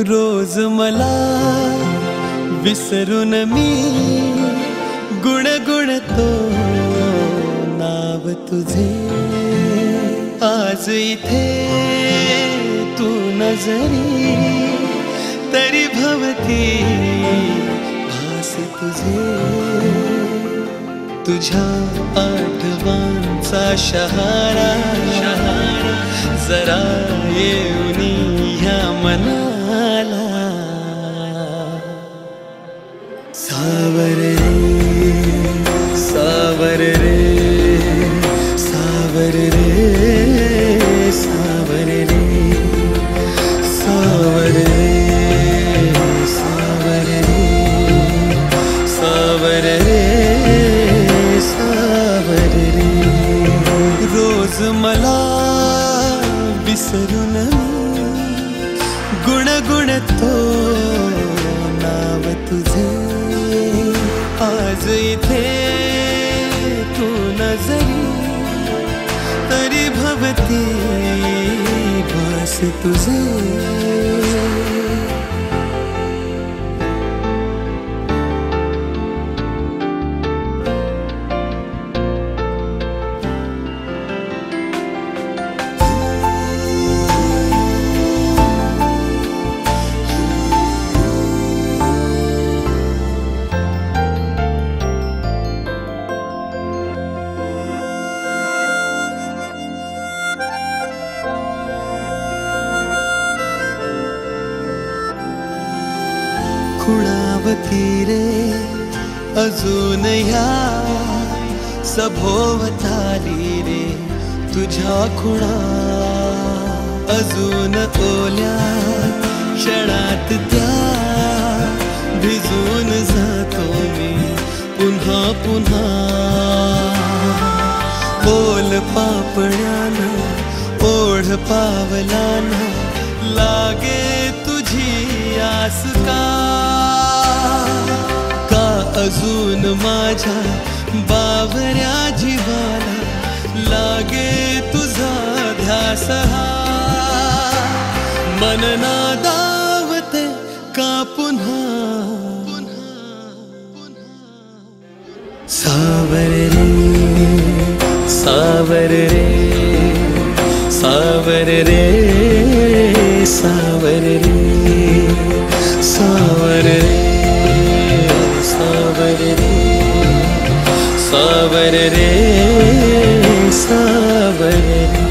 रोज मला विसरून मी गुणगुणतो नाव तुझे। आज इथे तू नजरी तरी भवती भास तुझे। तुझ्या आठवांचा शहारा जरा येऊनी ह्या मनाला। सावर रे सावर रे सावर रे सावर रे सावर रे सावर रे सावर रे सावर रे। रोज मला विसरून गुणगुणतो नाव तुझे। आज इथे तू नजरी तरी भवती भास तुझे। खुणावती रे अजून ह्या सभोवताली रे तुझ्या खुणा। अजून ओल्या क्षणात त्या भिजून जातो मी पुन्हा पुन्हा। ओल पापण्यानं ओढ पावलाना लागे तुझी आस का। अजून माझ्या बावऱ्या जीवाला लागे तुझा ध्यास हा। मन नादावते का पुन्हा सावर रे सावर रे सावर रे सावर रे सावर रे सावर रे सावर रे सावर रे।